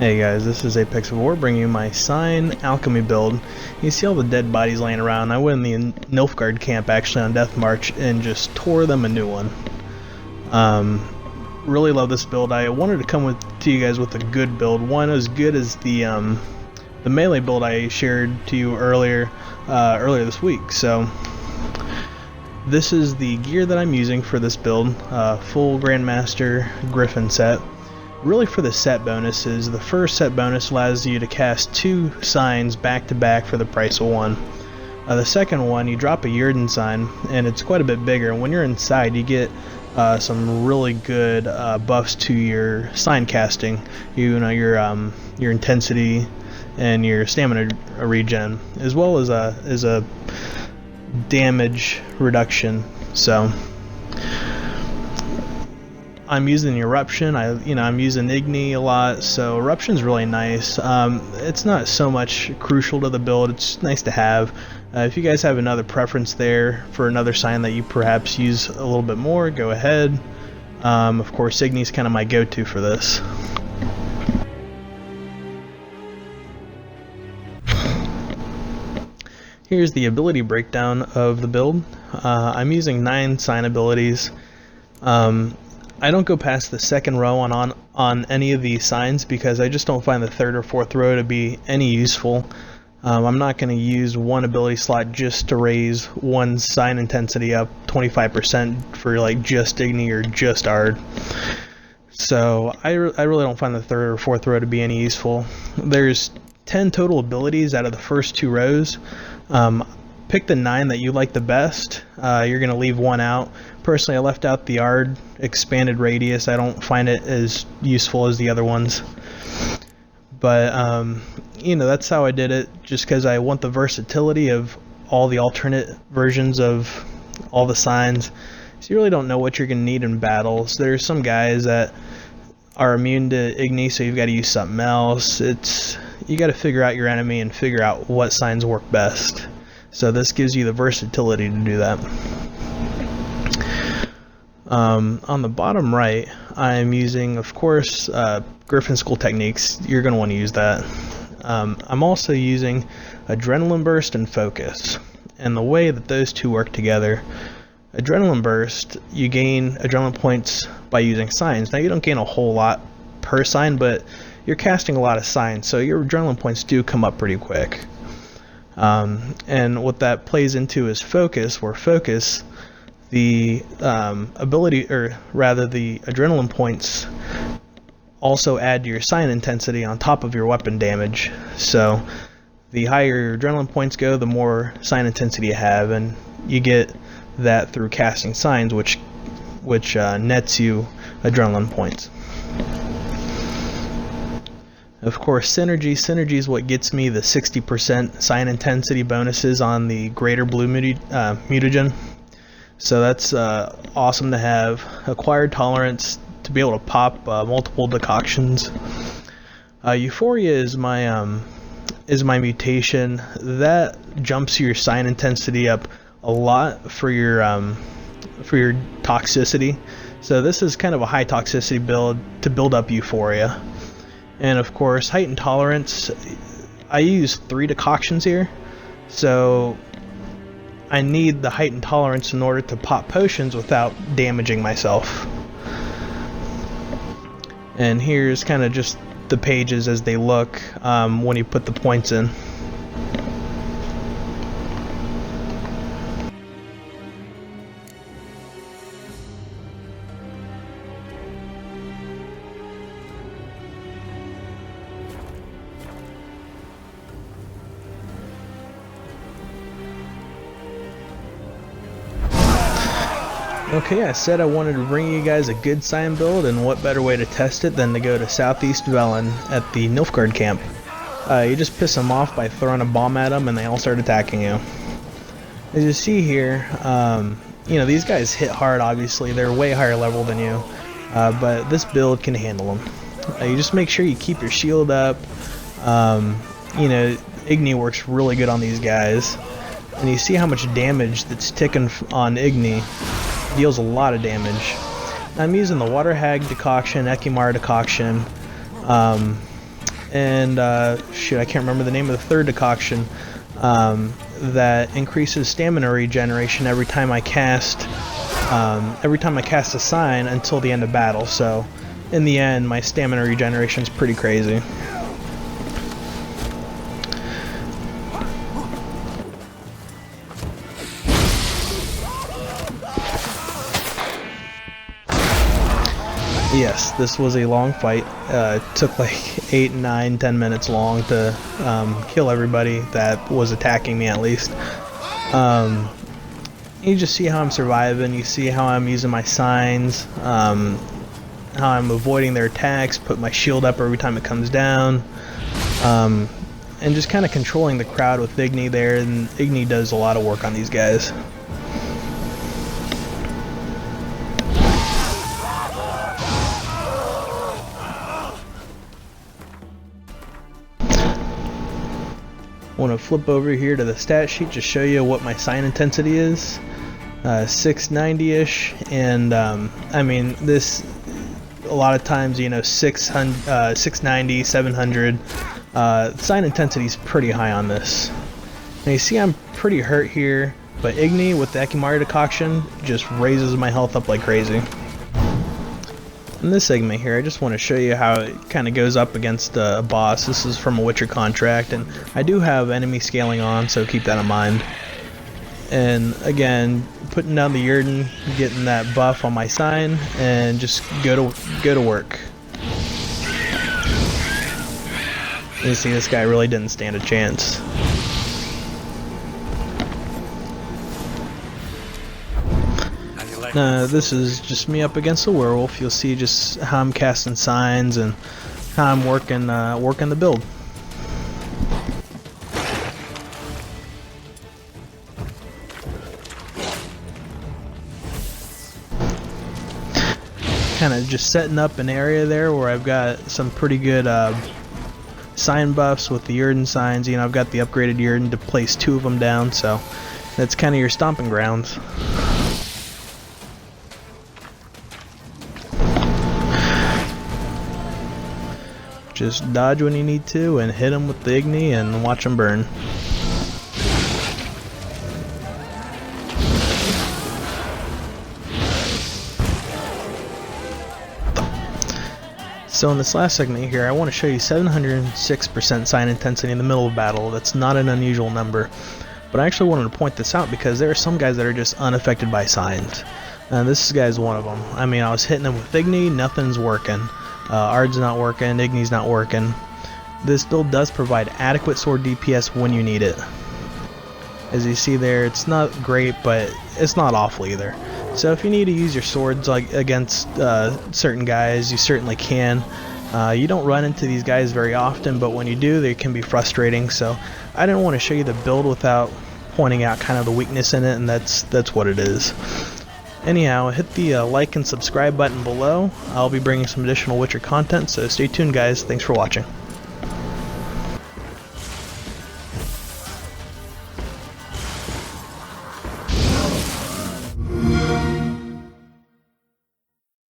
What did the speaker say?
Hey guys, this is Apex of War bringing you my Sign Alchemy build. You see all the dead bodies laying around. I went in the Nilfgaard camp actually on Death March and just tore them a new one. Really love this build. I wanted to come to you guys with a good build, one as good as the melee build I shared to you earlier this week. So this is the gear that I'm using for this build, full Grandmaster Griffin set. Really for the set bonuses, the first set bonus allows you to cast 2 signs back to back for the price of 1. The second one, you drop a Yrden sign, and it's quite a bit bigger, and when you're inside you get some really good buffs to your sign casting. You know, your intensity and your stamina regen, as well as a damage reduction. So I'm using Eruption. I'm using Igni a lot, so Eruption's really nice. It's not so much crucial to the build. It's nice to have. If you guys have another preference there for another sign that you perhaps use a little bit more, go ahead. Of course, Igni's kind of my go-to for this. Here's the ability breakdown of the build. I'm using 9 sign abilities. I don't go past the second row on any of these signs because I just don't find the third or fourth row to be any useful. I'm not going to use one ability slot just to raise one sign intensity up 25% for like just Igni or just Ard. So I really don't find the third or fourth row to be any useful. There's 10 total abilities out of the first 2 rows. Pick the 9 that you like the best. You're going to leave 1 out. Personally, I left out the Ard expanded radius. I don't find it as useful as the other ones. But, that's how I did it, just because I want the versatility of all the alternate versions of all the signs. So you really don't know what you're going to need in battles. There's some guys that are immune to Igni, so you've got to use something else. You got to figure out your enemy and figure out what signs work best. So this gives you the versatility to do that. On the bottom right, I'm using, of course, Griffin School techniques. You're going to want to use that. I'm also using Adrenaline Burst and Focus. And the way that those two work together, Adrenaline Burst, you gain adrenaline points by using signs. Now you don't gain a whole lot per sign, but you're casting a lot of signs, so your adrenaline points do come up pretty quick. And what that plays into is Focus, where Focus, the ability, or rather the adrenaline points, also add to your sign intensity on top of your weapon damage. So the higher your adrenaline points go, the more sign intensity you have, and you get that through casting signs, which nets you adrenaline points. Of course, Synergy. Synergy is what gets me the 60% sign intensity bonuses on the Greater Blue Mutagen. So that's awesome to have. Acquired Tolerance to be able to pop multiple decoctions. Euphoria is my mutation that jumps your sign intensity up a lot for your toxicity. So this is kind of a high toxicity build to build up Euphoria. And of course, Heightened Tolerance, I use 3 decoctions here, so I need the Heightened Tolerance in order to pop potions without damaging myself. And here's kind of just the pages as they look when you put the points in. Okay, I said I wanted to bring you guys a good sign build, and what better way to test it than to go to Southeast Velen at the Nilfgaard camp. You just piss them off by throwing a bomb at them and they all start attacking you. As you see here, these guys hit hard, obviously. They're way higher level than you, but this build can handle them. You just make sure you keep your shield up. Igni works really good on these guys. And you see how much damage that's ticking on Igni. Deals a lot of damage. I'm using the Water Hag decoction, Ekimar decoction, and shoot, I can't remember the name of the third decoction, that increases stamina regeneration every time I cast a sign until the end of battle. So in the end, my stamina regeneration is pretty crazy. Yes, this was a long fight. It took like 8, 9, 10 minutes long to kill everybody that was attacking me, at least. You just see how I'm surviving, you see how I'm using my signs, how I'm avoiding their attacks, put my shield up every time it comes down, and just kind of controlling the crowd with Igni there, and Igni does a lot of work on these guys. I want to flip over here to the stat sheet to show you what my sign intensity is. 690-ish, and I mean, this a lot of times, you know, 690, 700. Sign intensity is pretty high on this. Now you see I'm pretty hurt here, but Igni with the Ekimaru decoction just raises my health up like crazy. In this segment here, I just want to show you how it kind of goes up against a boss. This is from a Witcher contract, and I do have enemy scaling on, so keep that in mind. And again, putting down the Yrden, getting that buff on my sign, and just go to work. You see, this guy really didn't stand a chance. This is just me up against a werewolf. You'll see just how I'm casting signs and how I'm working the build. Kind of just setting up an area there where I've got some pretty good sign buffs with the Yrden signs. You know, I've got the upgraded Yrden to place 2 of them down, so that's kind of your stomping grounds. Just dodge when you need to and hit them with the Igni and watch them burn. So in this last segment here, I want to show you 706% sign intensity in the middle of battle. That's not an unusual number, but I actually wanted to point this out because there are some guys that are just unaffected by signs. And this guy's one of them. I mean, I was hitting him with Igni, nothing's working. Ard's not working, Igni's not working. This build does provide adequate sword DPS when you need it. As you see there, it's not great, but it's not awful either. So if you need to use your swords like against certain guys, you certainly can. You don't run into these guys very often, but when you do, they can be frustrating. So I didn't want to show you the build without pointing out kind of the weakness in it, and that's what it is. Anyhow, hit the like and subscribe button below. I'll be bringing some additional Witcher content, so stay tuned guys. Thanks for watching.